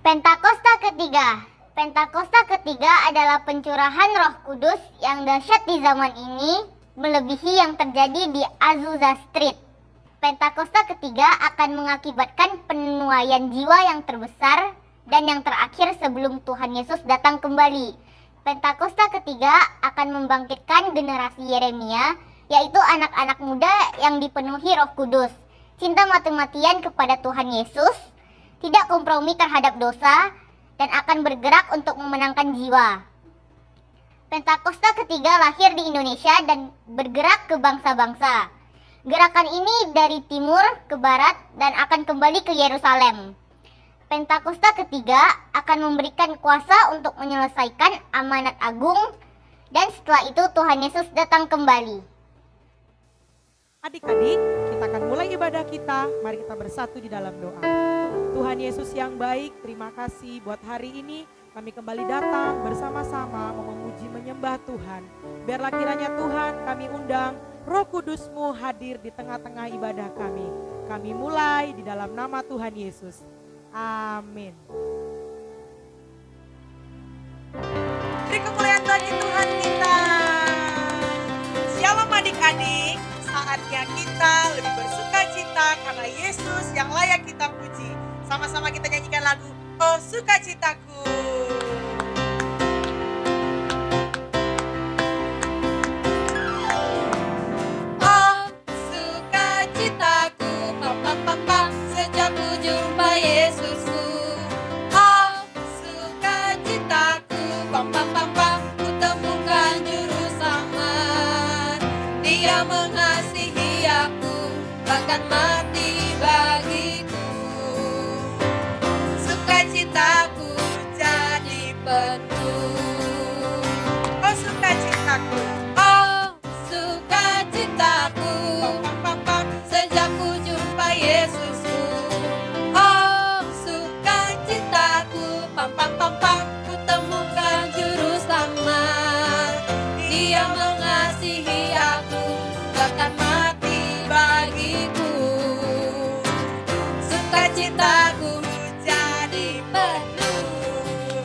Pentakosta ketiga. Pentakosta ketiga adalah pencurahan Roh Kudus yang dahsyat di zaman ini, melebihi yang terjadi di Azusa Street. Pentakosta ketiga akan mengakibatkan penuaian jiwa yang terbesar dan yang terakhir sebelum Tuhan Yesus datang kembali. Pentakosta ketiga akan membangkitkan generasi Yeremia, yaitu anak-anak muda yang dipenuhi Roh Kudus, cinta mati-matian kepada Tuhan Yesus, tidak kompromi terhadap dosa, dan akan bergerak untuk memenangkan jiwa. Pentakosta ketiga lahir di Indonesia dan bergerak ke bangsa-bangsa. Gerakan ini dari timur ke barat dan akan kembali ke Yerusalem. Pentakosta ketiga akan memberikan kuasa untuk menyelesaikan amanat agung, dan setelah itu Tuhan Yesus datang kembali. Adik-adik, kita akan mulai ibadah kita. Mari kita bersatu di dalam doa. Tuhan Yesus yang baik, terima kasih buat hari ini. Kami kembali datang bersama-sama memuji menyembah Tuhan. Biarlah kiranya Tuhan kami undang Roh Kudus-Mu hadir di tengah-tengah ibadah kami. Kami mulai di dalam nama Tuhan Yesus. Amin. Beri kemuliaan bagi Tuhan kita. Shalom adik-adik. Saatnya kita lebih bersuka cita karena Yesus yang layak kita puji. Sama-sama kita nyanyikan lagu Oh Sukacitaku. Oh sukacitaku, pam pam pam pam, sejak ku jumpa Yesusku. Oh sukacitaku, pam pam pam pam, ku temukan juru selamat. Dia mengasihi aku, bahkan mati bagiku. Sukacitaku jadi penuh. Oh sukacitaku. Oh sukacitaku, sejak ku jumpa Yesusku. Oh sukacitaku, pam pam pam pam, ku temukan juru selamat. Dia mengasihi aku, bahkan mati bagiku. Sukacitaku jadi penuh.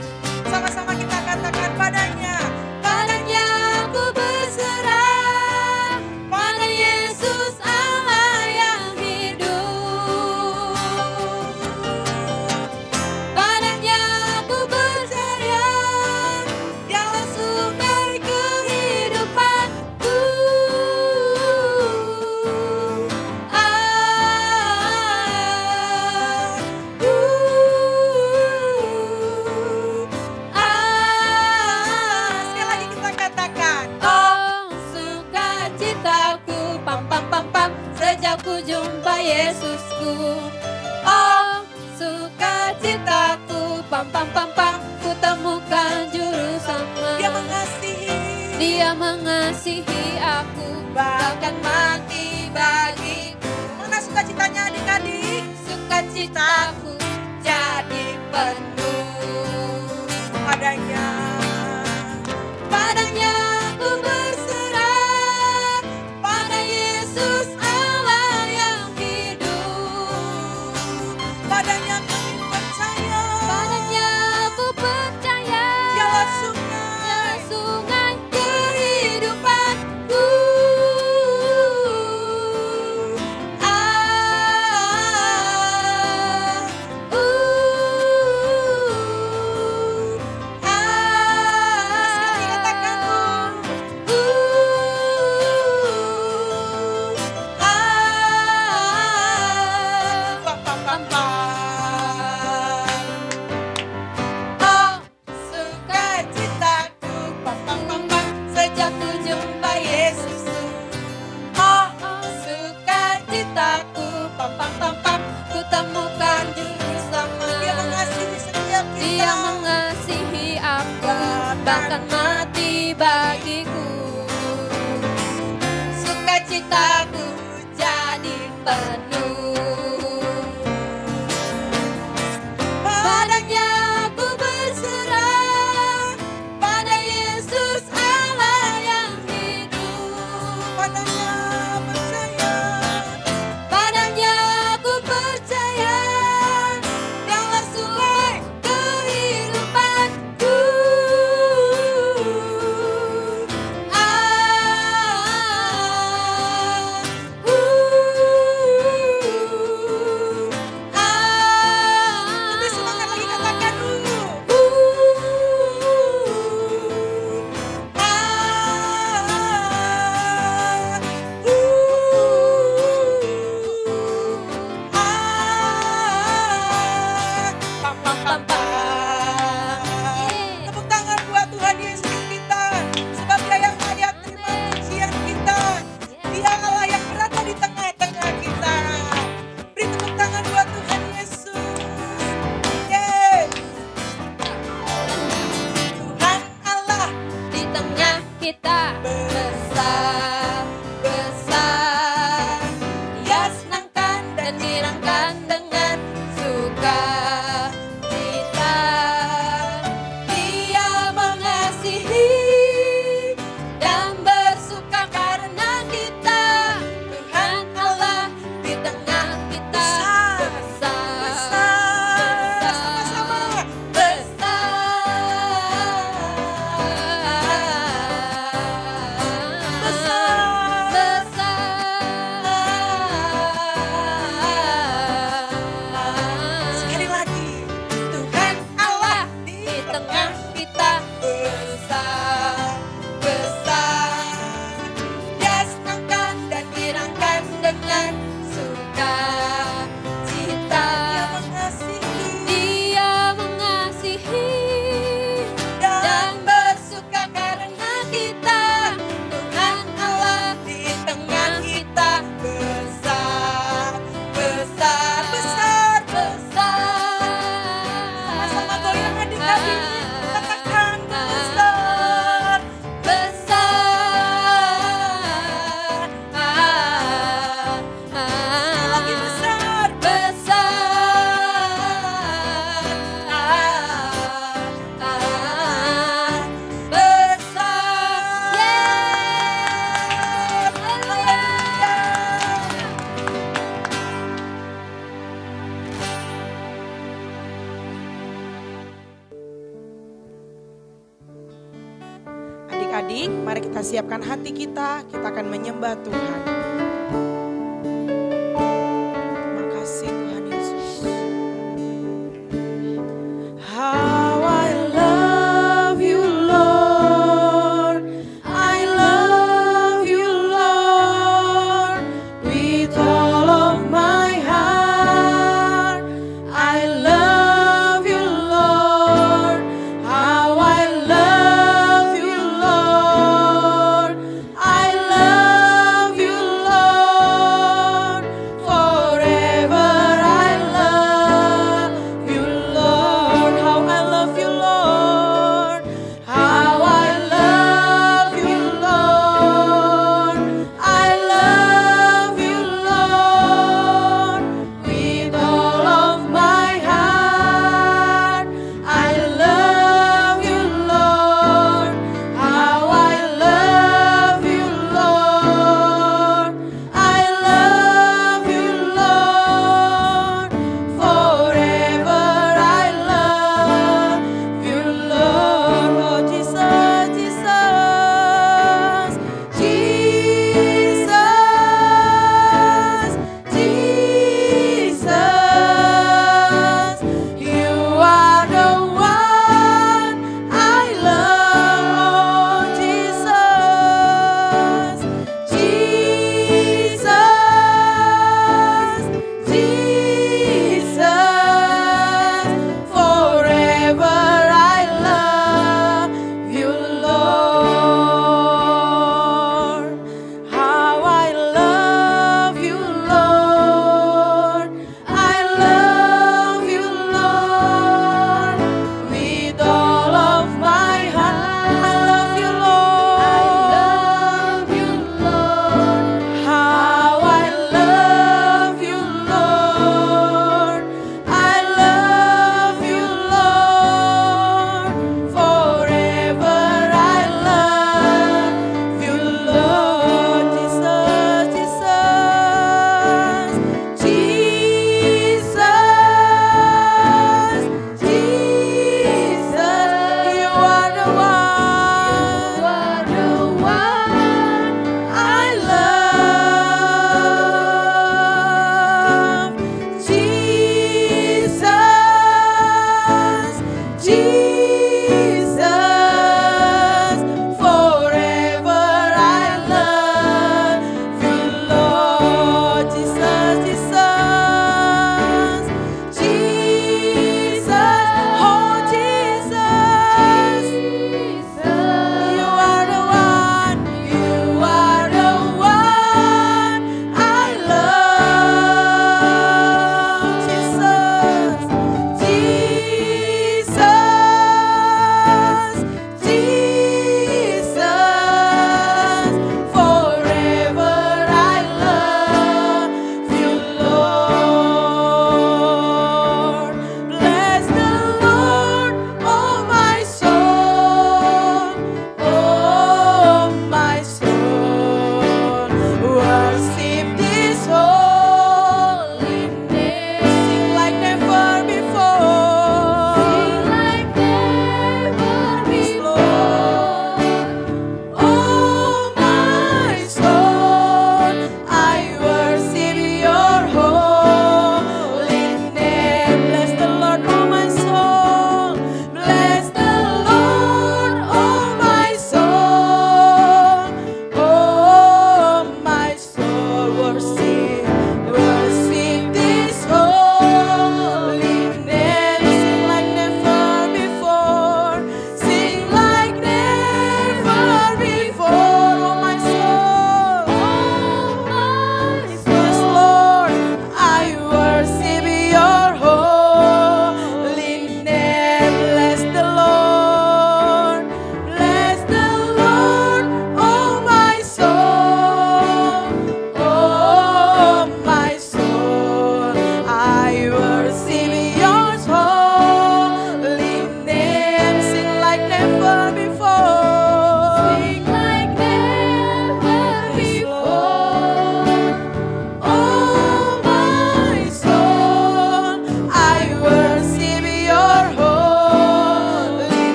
Sama-sama kita katakan padanya. Padanya aku berserah, pada Yesus Allah yang hidup. Padanya aku percaya, Dialah sumber kehidupanku. Sekali lagi kita katakan. Oh sukacitaku, pam pam pam pam, sejak ku jumpa Yesusku. Oh sukacitaku, pam pam pam pam, ku temukan juru selamat. Dia mengasihi. Dia mengasihi aku, bahkan mati bagiku. Mana sukacitanya adik-adik? Sukacitaku jadi penuh. Padanya. Padanya ku berserah, pada Yesus Allah yang hidup. Padanya kami percaya. Padanya ku percaya, Dialah sungai. sungai kehidupanku. Sekali katakan. Pam pam pam pam. Oh sukacitaku, pam pam pam pam, sejak ku jumpa Yesusku. Oh sukacitaku, pam pam pam pam, ku temukan juru selamat. Dia mengasihi setiap kita. Dia mengasihi aku, bahkan mati bagiku. Sukacitaku jadi penuh. Padanya aku berserah, pada Yesus Allah yang hidup. Padanya percaya. Padanya aku percaya, Dialah sungai siapkan hati kita akan menyembah Tuhan. Makasih Tuhan Yesus. How I love you Lord, I love you Lord, with all of my heart. I love you Lord, how I love you Lord, I love you Lord.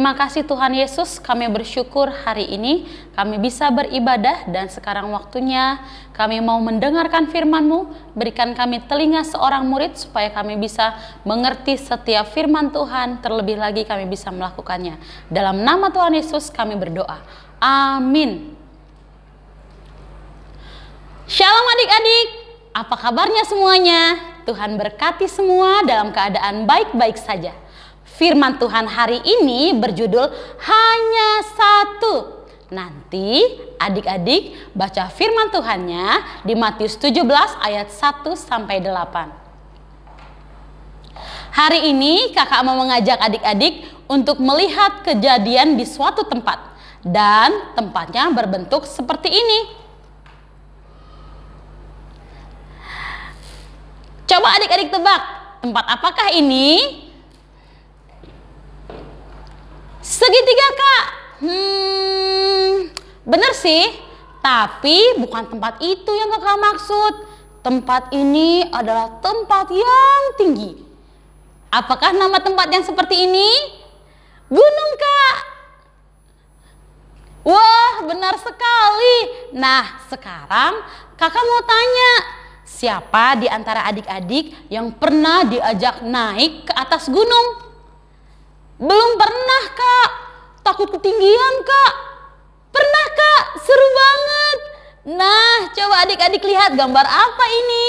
Terima kasih Tuhan Yesus, kami bersyukur hari ini kami bisa beribadah dan sekarang waktunya kami mau mendengarkan firman-Mu. Berikan kami telinga seorang murid supaya kami bisa mengerti setiap firman Tuhan, terlebih lagi kami bisa melakukannya. Dalam nama Tuhan Yesus kami berdoa. Amin. Shalom adik-adik, apa kabarnya semuanya? Tuhan berkati semua dalam keadaan baik-baik saja. Firman Tuhan hari ini berjudul Hanya Satu. Nanti adik-adik baca firman Tuhannya di Matius 17 ayat 1-8. Hari ini kakak mau mengajak adik-adik untuk melihat kejadian di suatu tempat. Dan tempatnya berbentuk seperti ini. Coba adik-adik tebak, tempat apakah ini? Segitiga, Kak. Bener sih, tapi bukan tempat itu yang kakak maksud. Tempat ini adalah tempat yang tinggi. Apakah nama tempat yang seperti ini? Gunung, Kak. Wah, benar sekali. Nah, sekarang kakak mau tanya, siapa di antara adik-adik yang pernah diajak naik ke atas gunung? Belum pernah, Kak. Takut ketinggian, Kak. Pernah, Kak. Seru banget. Nah, coba adik-adik lihat gambar apa ini.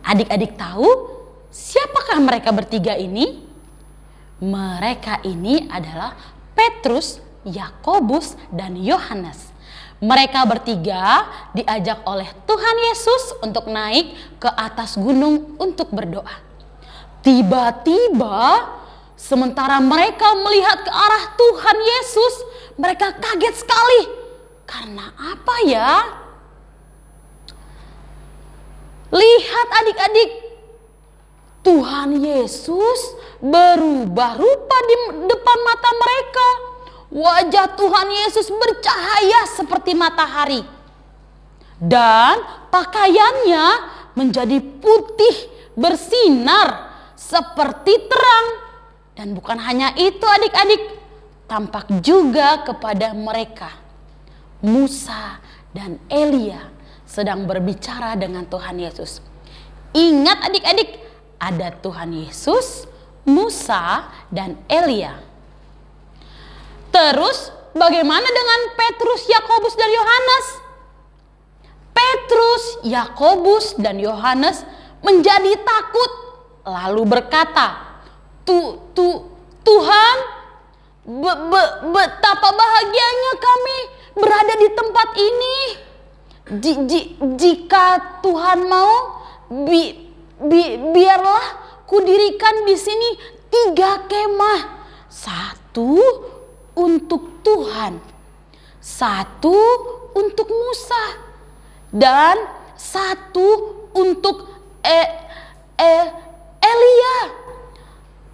Adik-adik tahu siapakah mereka bertiga ini? Mereka ini adalah Petrus, Yakobus, dan Yohanes. Mereka bertiga diajak oleh Tuhan Yesus untuk naik ke atas gunung untuk berdoa. Tiba-tiba sementara mereka melihat ke arah Tuhan Yesus, mereka kaget sekali. Karena apa ya? Lihat adik-adik, Tuhan Yesus berubah rupa di depan mata mereka. Wajah Tuhan Yesus bercahaya seperti matahari. Dan pakaiannya menjadi putih bersinar seperti terang. Dan bukan hanya itu adik-adik, tampak juga kepada mereka Musa dan Elia sedang berbicara dengan Tuhan Yesus. Ingat adik-adik, ada Tuhan Yesus, Musa, dan Elia. Terus bagaimana dengan Petrus, Yakobus, dan Yohanes? Petrus, Yakobus, dan Yohanes menjadi takut lalu berkata, Tuhan, betapa bahagianya kami berada di tempat ini. Jika Tuhan mau, biarlah kudirikan di sini 3 kemah. 1 untuk Tuhan, 1 untuk Musa, dan 1 untuk Elia.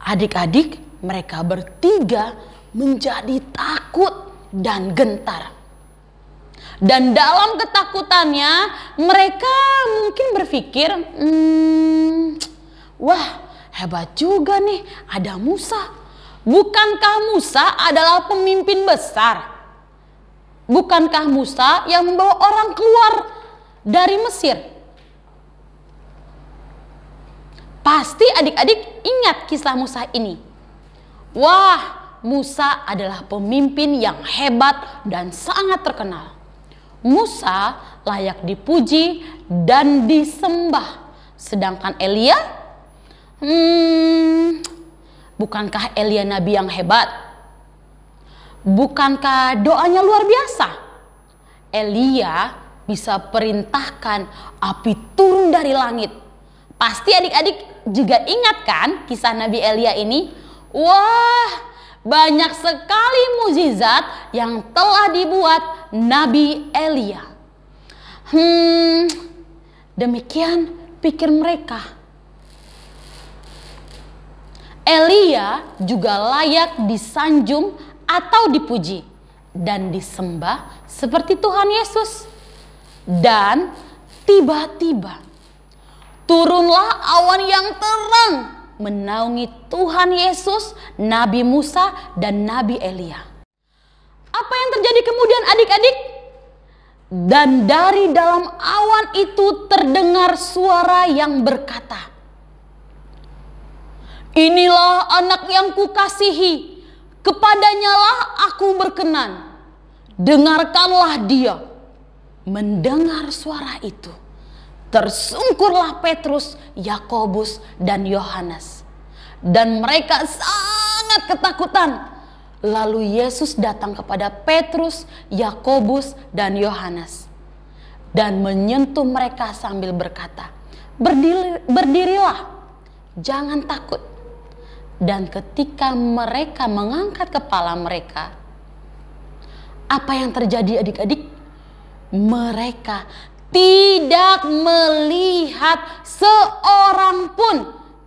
Adik-adik, mereka bertiga menjadi takut dan gentar. Dan dalam ketakutannya mereka mungkin berpikir, wah hebat juga nih ada Musa. Bukankah Musa adalah pemimpin besar? Bukankah Musa yang membawa orang keluar dari Mesir? Pasti adik-adik ingat kisah Musa ini. Wah, Musa adalah pemimpin yang hebat dan sangat terkenal. Musa layak dipuji dan disembah. Sedangkan Elia, bukankah Elia nabi yang hebat? Bukankah doanya luar biasa? Elia bisa perintahkan api turun dari langit. Pasti adik-adik juga ingat kan kisah Nabi Elia ini? Wah, banyak sekali mukjizat yang telah dibuat Nabi Elia. Demikian pikir mereka. Elia juga layak disanjung atau dipuji dan disembah seperti Tuhan Yesus. Dan tiba-tiba turunlah awan yang terang menaungi Tuhan Yesus, Nabi Musa, dan Nabi Elia. Apa yang terjadi kemudian adik-adik? Dan dari dalam awan itu terdengar suara yang berkata, "Inilah anak yang kukasihi, kepadanyalah aku berkenan. Dengarkanlah dia." Mendengar suara itu, tersungkurlah Petrus, Yakobus, dan Yohanes. Dan mereka sangat ketakutan. Lalu Yesus datang kepada Petrus, Yakobus, dan Yohanes dan menyentuh mereka sambil berkata, "Berdirilah, jangan takut." Dan ketika mereka mengangkat kepala mereka, apa yang terjadi adik-adik? Mereka tidak melihat seorang pun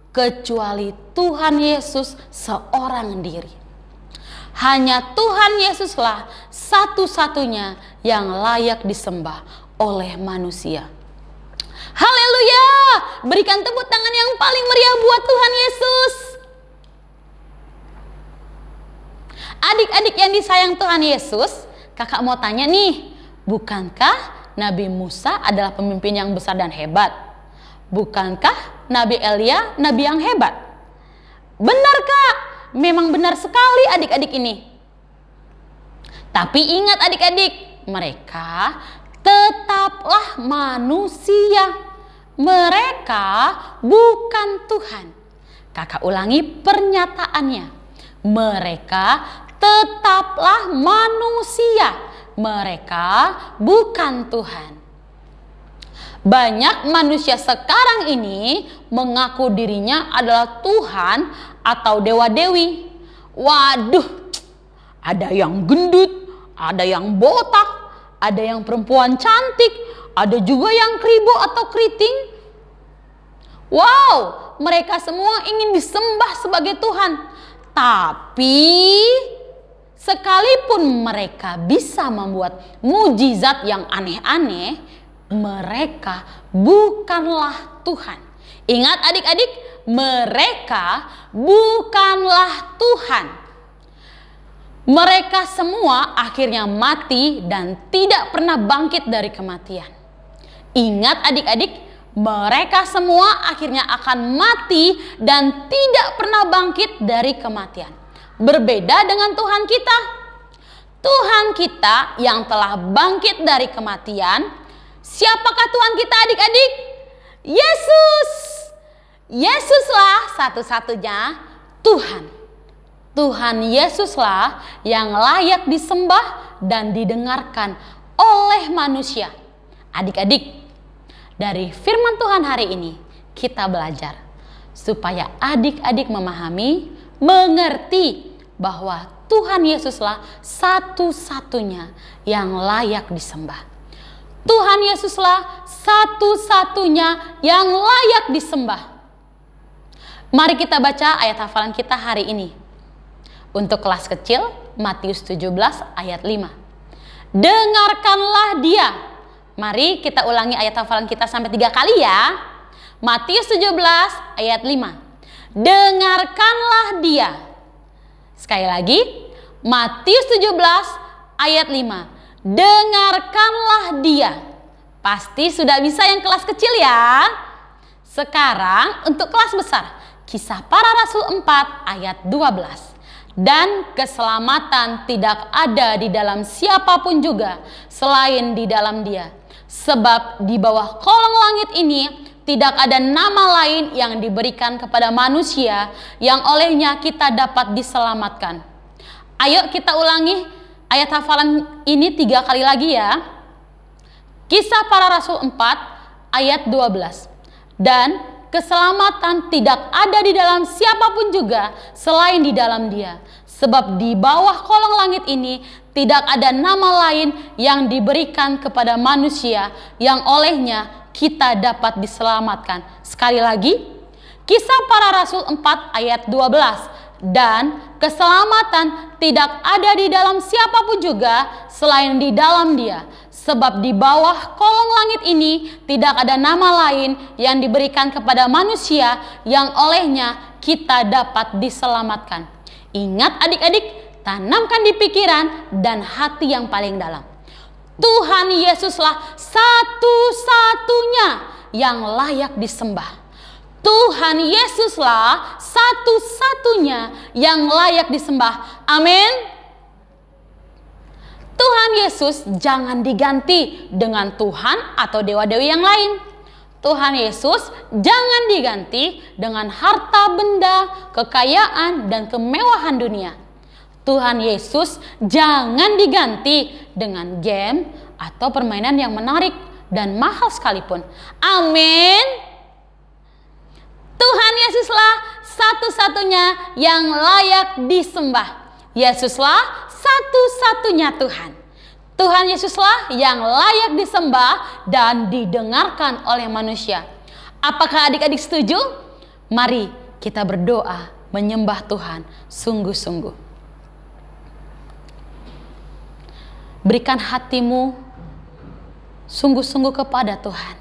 kecuali Tuhan Yesus seorang diri. Hanya Tuhan Yesuslah satu-satunya yang layak disembah oleh manusia. Haleluya! Berikan tepuk tangan yang paling meriah buat Tuhan Yesus. Adik-adik yang disayang Tuhan Yesus, kakak mau tanya nih, bukankah Nabi Musa adalah pemimpin yang besar dan hebat? Bukankah Nabi Elia nabi yang hebat? Benar Kak, memang benar sekali adik-adik ini. Tapi ingat adik-adik, mereka tetaplah manusia. Mereka bukan Tuhan. Kakak ulangi pernyataannya. Mereka tetaplah manusia. Mereka bukan Tuhan. Banyak manusia sekarang ini mengaku dirinya adalah Tuhan atau dewa-dewi. Waduh, ada yang gendut, ada yang botak, ada yang perempuan cantik, ada juga yang kribo atau keriting. Wow, mereka semua ingin disembah sebagai Tuhan. Tapi sekalipun mereka bisa membuat mujizat yang aneh-aneh, mereka bukanlah Tuhan. Ingat adik-adik, mereka bukanlah Tuhan. Mereka semua akhirnya mati dan tidak pernah bangkit dari kematian. Ingat adik-adik, mereka semua akhirnya akan mati dan tidak pernah bangkit dari kematian. Berbeda dengan Tuhan kita. Tuhan kita yang telah bangkit dari kematian. Siapakah Tuhan kita adik-adik? Yesus. Yesuslah satu-satunya Tuhan. Tuhan Yesuslah yang layak disembah dan didengarkan oleh manusia. Adik-adik, dari firman Tuhan hari ini kita belajar supaya adik-adik memahami, mengerti bahwa Tuhan Yesuslah satu-satunya yang layak disembah. Tuhan Yesuslah satu-satunya yang layak disembah. Mari kita baca ayat hafalan kita hari ini. Untuk kelas kecil, Matius 17 ayat 5. Dengarkanlah dia. Mari kita ulangi ayat hafalan kita sampai 3 kali ya. Matius 17 ayat 5. Dengarkanlah dia. Sekali lagi, Matius 17 ayat 5. Dengarkanlah dia. Pasti sudah bisa yang kelas kecil ya. Sekarang untuk kelas besar. Kisah Para Rasul 4 ayat 12. Dan keselamatan tidak ada di dalam siapapun juga selain di dalam dia. Sebab di bawah kolong langit ini tidak ada nama lain yang diberikan kepada manusia yang olehnya kita dapat diselamatkan. Ayo kita ulangi ayat hafalan ini 3 kali lagi ya. Kisah Para Rasul 4 ayat 12. Dan keselamatan tidak ada di dalam siapapun juga selain di dalam dia. Sebab di bawah kolong langit ini tidak ada nama lain yang diberikan kepada manusia yang olehnya kita dapat diselamatkan. Sekali lagi, Kisah Para Rasul 4 ayat 12. dan keselamatan tidak ada di dalam siapapun juga selain di dalam Dia. Sebab di bawah kolong langit ini tidak ada nama lain yang diberikan kepada manusia yang olehnya kita dapat diselamatkan. Ingat adik-adik, tanamkan di pikiran dan hati yang paling dalam. Tuhan Yesuslah satu-satunya yang layak disembah. Tuhan Yesuslah satu-satunya yang layak disembah. Amin. Tuhan Yesus jangan diganti dengan Tuhan atau dewa-dewi yang lain. Tuhan Yesus jangan diganti dengan harta benda, kekayaan, dan kemewahan dunia. Tuhan Yesus jangan diganti dengan game atau permainan yang menarik dan mahal sekalipun. Amin. Tuhan Yesuslah satu-satunya yang layak disembah. Yesuslah satu-satunya Tuhan. Tuhan Yesuslah yang layak disembah dan didengarkan oleh manusia. Apakah adik-adik setuju? Mari kita berdoa menyembah Tuhan sungguh-sungguh. Berikan hatimu sungguh-sungguh kepada Tuhan.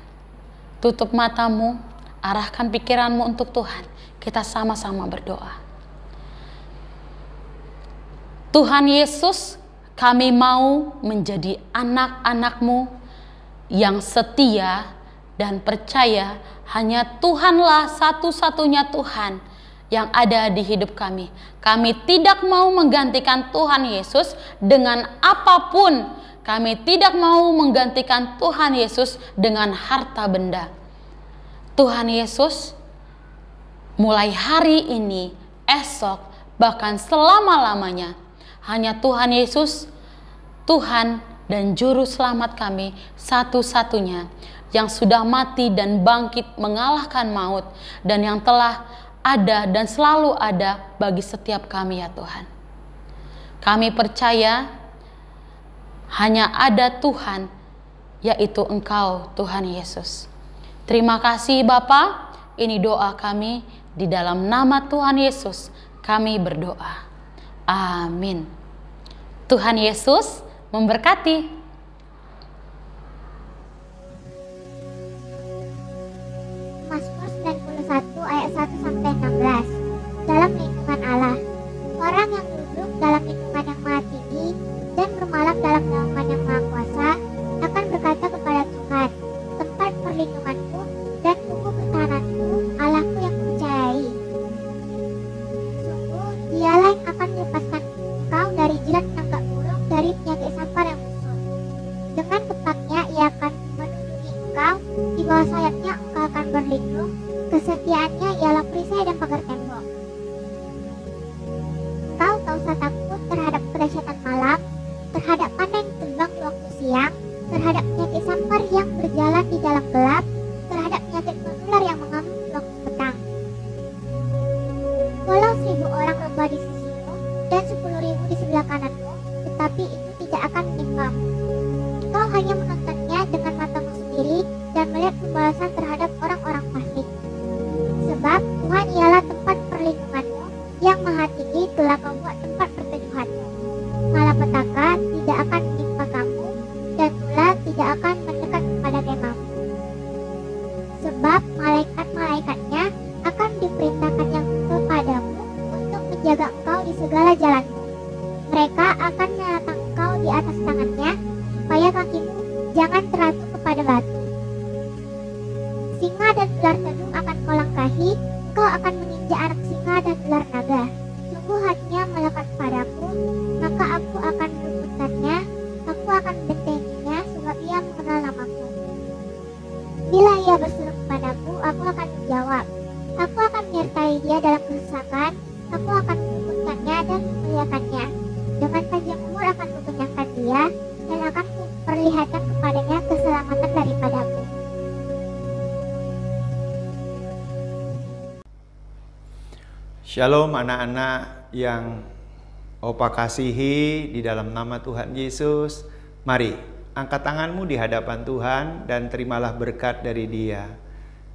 Tutup matamu, arahkan pikiranmu untuk Tuhan. Kita sama-sama berdoa. Tuhan Yesus, kami mau menjadi anak-anak-Mu yang setia dan percaya hanya Tuhanlah satu-satunya Tuhan yang ada di hidup kami. Kami tidak mau menggantikan Tuhan Yesus dengan apapun. Kami tidak mau menggantikan Tuhan Yesus dengan harta benda. Tuhan Yesus, mulai hari ini, esok, bahkan selama-lamanya, hanya Tuhan Yesus, Tuhan dan Juru Selamat kami satu-satunya yang sudah mati dan bangkit mengalahkan maut dan yang telah ada dan selalu ada bagi setiap kami ya Tuhan. Kami percaya hanya ada Tuhan, yaitu Engkau Tuhan Yesus. Terima kasih Bapa, ini doa kami di dalam nama Tuhan Yesus kami berdoa. Amin. Tuhan Yesus memberkati. Mazmur 91 ayat 1-16. Dalam lindungan Allah, orang yang duduk dalam lindungan yang Maha Tinggi dan bermalam dalam naungan yang Maha Kuasa akan berkata kepada Tuhan, tempat perlindunganku dan buku pertahananku, Allahku yang kupercayai. Sungguh, Dialah yang akan melepaskan engkau dari jirat penangkap burung, dari penyakit sampar yang musuh. Dengan tepatnya ia akan melindungi engkau, di bawah sayapnya engkau akan berlindung, kesetiaannya ialah perisai dan pagar tembok. Engkau tak usah takut terhadap kedahsyatan malam, terhadap panah yang terbang di waktu siang, terhadap penyakit sampar yang berjalan di dalam gelap, terhadap penyakit menular yang mengamuk di waktu petang. Walau 1000 orang rebah di sisimu dan 10.000 di sebelah kananmu, tetapi itu tidak akan menimpamu. Engkau hanya menontonnya dengan matamu sendiri dan melihat pembalasan terhadap orang-orang fasik. Sebab Tuhan ialah tempat perlindunganmu, yang Maha Tinggi telah kau buat tempat perteduhanmu. Malapetaka tidak akan menimpa kamu, dan ular tidak akan mendekat kepada kemahmu. Sebab malaikat-malaikatnya akan diperintahkan yang kepadamu untuk menjaga engkau di segala jalanmu. Mereka akan menatang engkau di atas tangannya, supaya kakimu jangan teratu kepada batu. Singa dan ular tedung akan kau langkahi, engkau akan menginjak anak singa dan ular naga. Sungguh hatinya melekat padaku, maka aku akan meluputkannya, aku akan membentenginya, sebab ia mengenal namaku. Bila ia berseru kepadaku, aku akan menjawab. Aku akan menyertai dia dalam kesesakan, aku akan meluputkannya dan memuliakannya. Dengan panjang umur akan kukenyangkan dia, dan akan kuperlihatkan kepadanya keselamatan daripadaku. Shalom anak-anak yang Opa kasihi di dalam nama Tuhan Yesus. Mari angkat tanganmu di hadapan Tuhan dan terimalah berkat dari Dia.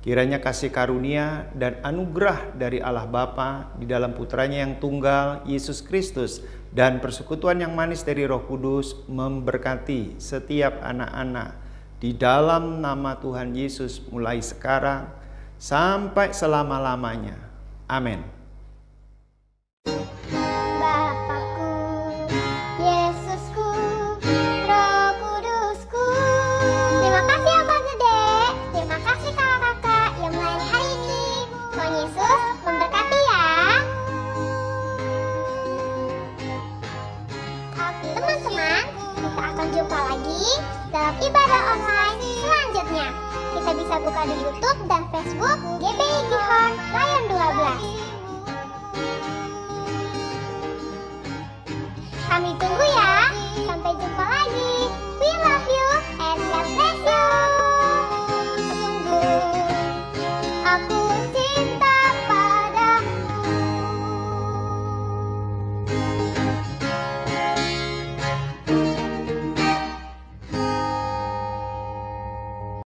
Kiranya kasih karunia dan anugerah dari Allah Bapa di dalam Putranya yang tunggal, Yesus Kristus, dan persekutuan yang manis dari Roh Kudus memberkati setiap anak-anak di dalam nama Tuhan Yesus mulai sekarang sampai selama-lamanya. Amin. Bapakku, Yesusku, Roh Kudusku. Terima kasih Abang Gede, terima kasih kakak-kakak yang melayani hari ini. Tuhan Yesus memberkati ya. Teman-teman, kita akan jumpa lagi dalam ibadah online selanjutnya. Kita bisa buka di YouTube dan Facebook GBI Gihon Lion 12. Kami tunggu ya. Sampai jumpa lagi.